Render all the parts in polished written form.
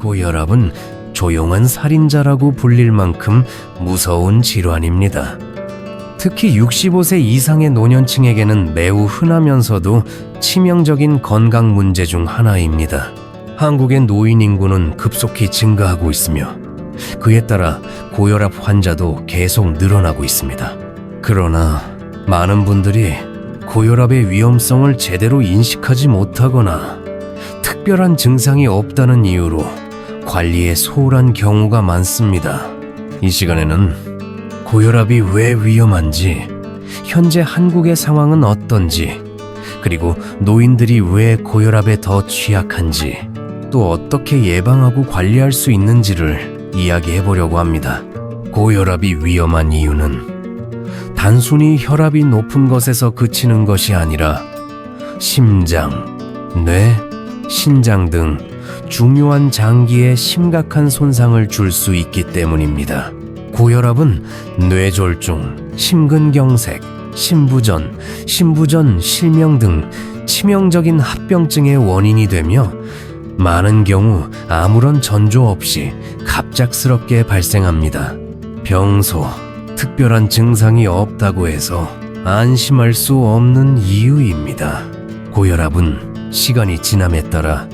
고혈압은 조용한 살인자라고 불릴 만큼 무서운 질환입니다. 특히 65세 이상의 노년층에게는 매우 흔하면서도 치명적인 건강 문제 중 하나입니다. 한국의 노인 인구는 급속히 증가하고 있으며 그에 따라 고혈압 환자도 계속 늘어나고 있습니다. 그러나 많은 분들이 고혈압의 위험성을 제대로 인식하지 못하거나 특별한 증상이 없다는 이유로 관리에 소홀한 경우가 많습니다. 이 시간에는 고혈압이 왜 위험한지, 현재 한국의 상황은 어떤지, 그리고 노인들이 왜 고혈압에 더 취약한지, 또 어떻게 예방하고 관리할 수 있는지를 이야기해 보려고 합니다. 고혈압이 위험한 이유는 단순히 혈압이 높은 것에서 그치는 것이 아니라 심장, 뇌, 신장 등 중요한 장기에 심각한 손상을 줄 수 있기 때문입니다. 고혈압은 뇌졸중, 심근경색, 신부전, 실명 등 치명적인 합병증의 원인이 되며 많은 경우 아무런 전조 없이 갑작스럽게 발생합니다. 평소 특별한 증상이 없다고 해서 안심할 수 없는 이유입니다. 고혈압은 시간이 지남에 따라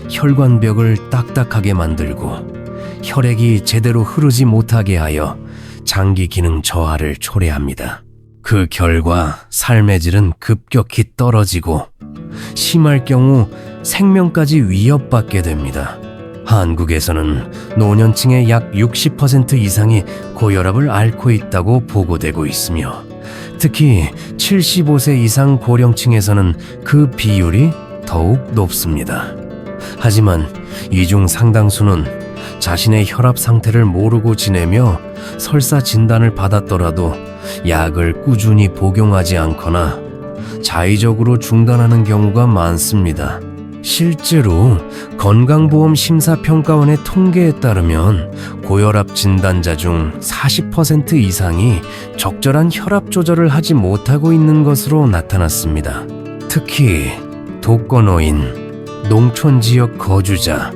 혈관벽을 딱딱하게 만들고 혈액이 제대로 흐르지 못하게 하여 장기 기능 저하를 초래합니다. 그 결과 삶의 질은 급격히 떨어지고 심할 경우 생명까지 위협받게 됩니다. 한국에서는 노년층의 약 60% 이상이 고혈압을 앓고 있다고 보고되고 있으며 특히 75세 이상 고령층에서는 그 비율이 더욱 높습니다. 하지만 이 중 상당수는 자신의 혈압 상태를 모르고 지내며 설사 진단을 받았더라도 약을 꾸준히 복용하지 않거나 자의적으로 중단하는 경우가 많습니다. 실제로 건강보험 심사평가원의 통계에 따르면 고혈압 진단자 중 40% 이상이 적절한 혈압 조절을 하지 못하고 있는 것으로 나타났습니다. 특히 독거노인, 농촌지역 거주자,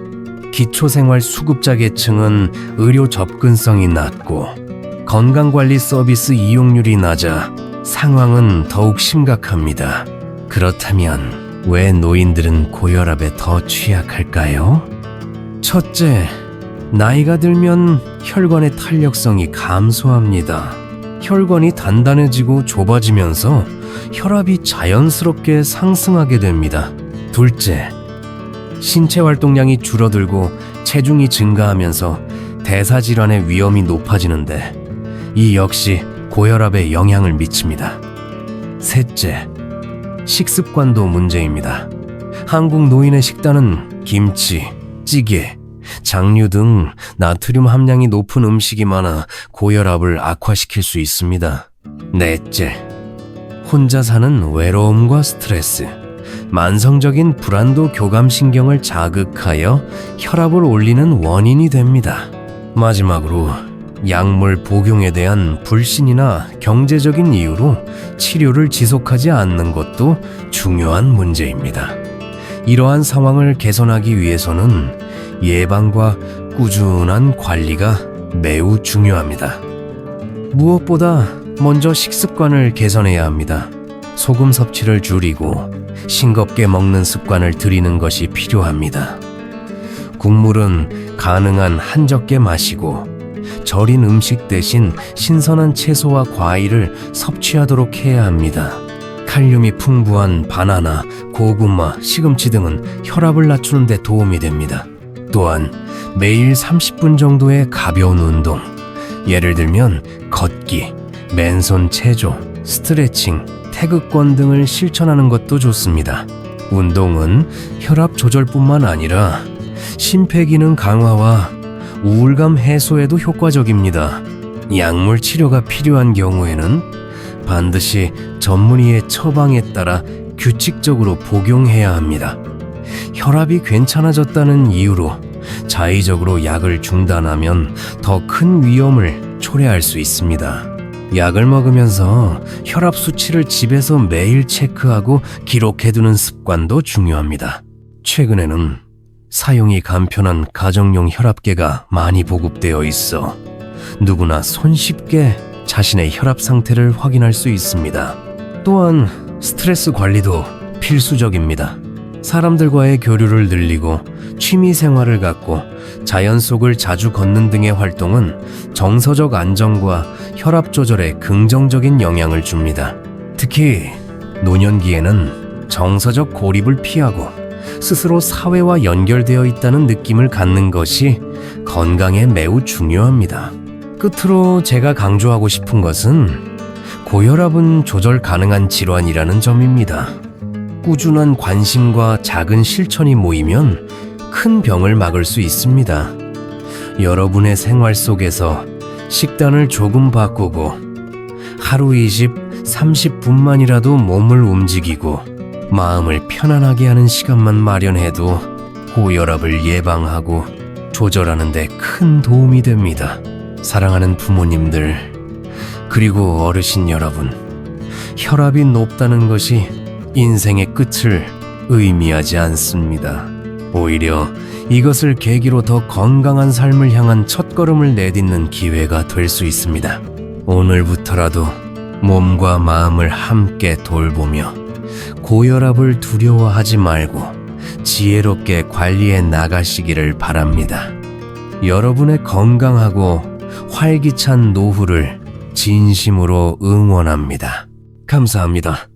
기초생활 수급자 계층은 의료 접근성이 낮고 건강관리 서비스 이용률이 낮아 상황은 더욱 심각합니다. 그렇다면 왜 노인들은 고혈압에 더 취약할까요? 첫째, 나이가 들면 혈관의 탄력성이 감소합니다. 혈관이 단단해지고 좁아지면서 혈압이 자연스럽게 상승하게 됩니다. 둘째, 신체 활동량이 줄어들고 체중이 증가하면서 대사질환의 위험이 높아지는데 이 역시 고혈압에 영향을 미칩니다. 셋째, 식습관도 문제입니다. 한국 노인의 식단은 김치, 찌개, 장류 등 나트륨 함량이 높은 음식이 많아 고혈압을 악화시킬 수 있습니다. 넷째, 혼자 사는 외로움과 스트레스, 만성적인 불안도 교감신경을 자극하여 혈압을 올리는 원인이 됩니다. 마지막으로 약물 복용에 대한 불신이나 경제적인 이유로 치료를 지속하지 않는 것도 중요한 문제입니다. 이러한 상황을 개선하기 위해서는 예방과 꾸준한 관리가 매우 중요합니다. 무엇보다 먼저 식습관을 개선해야 합니다. 소금 섭취를 줄이고 싱겁게 먹는 습관을 들이는 것이 필요합니다. 국물은 가능한 한적게 마시고 절인 음식 대신 신선한 채소와 과일을 섭취하도록 해야 합니다. 칼륨이 풍부한 바나나, 고구마, 시금치 등은 혈압을 낮추는 데 도움이 됩니다. 또한 매일 30분 정도의 가벼운 운동, 예를 들면 걷기, 맨손 체조, 스트레칭, 태극권 등을 실천하는 것도 좋습니다. 운동은 혈압 조절뿐만 아니라 심폐기능 강화와 우울감 해소에도 효과적입니다. 약물 치료가 필요한 경우에는 반드시 전문의의 처방에 따라 규칙적으로 복용해야 합니다. 혈압이 괜찮아졌다는 이유로 자의적으로 약을 중단하면 더 큰 위험을 초래할 수 있습니다. 약을 먹으면서 혈압 수치를 집에서 매일 체크하고 기록해두는 습관도 중요합니다. 최근에는 사용이 간편한 가정용 혈압계가 많이 보급되어 있어 누구나 손쉽게 자신의 혈압 상태를 확인할 수 있습니다. 또한 스트레스 관리도 필수적입니다. 사람들과의 교류를 늘리고 취미 생활을 갖고 자연 속을 자주 걷는 등의 활동은 정서적 안정과 혈압 조절에 긍정적인 영향을 줍니다. 특히 노년기에는 정서적 고립을 피하고 스스로 사회와 연결되어 있다는 느낌을 갖는 것이 건강에 매우 중요합니다. 끝으로 제가 강조하고 싶은 것은 고혈압은 조절 가능한 질환이라는 점입니다. 꾸준한 관심과 작은 실천이 모이면 큰 병을 막을 수 있습니다. 여러분의 생활 속에서 식단을 조금 바꾸고 하루 30분만이라도 몸을 움직이고 마음을 편안하게 하는 시간만 마련해도 고혈압을 예방하고 조절하는 데 큰 도움이 됩니다. 사랑하는 부모님들, 그리고 어르신 여러분, 혈압이 높다는 것이 인생의 끝을 의미하지 않습니다. 오히려 이것을 계기로 더 건강한 삶을 향한 첫걸음을 내딛는 기회가 될 수 있습니다. 오늘부터라도 몸과 마음을 함께 돌보며 고혈압을 두려워하지 말고 지혜롭게 관리해 나가시기를 바랍니다. 여러분의 건강하고 활기찬 노후를 진심으로 응원합니다. 감사합니다.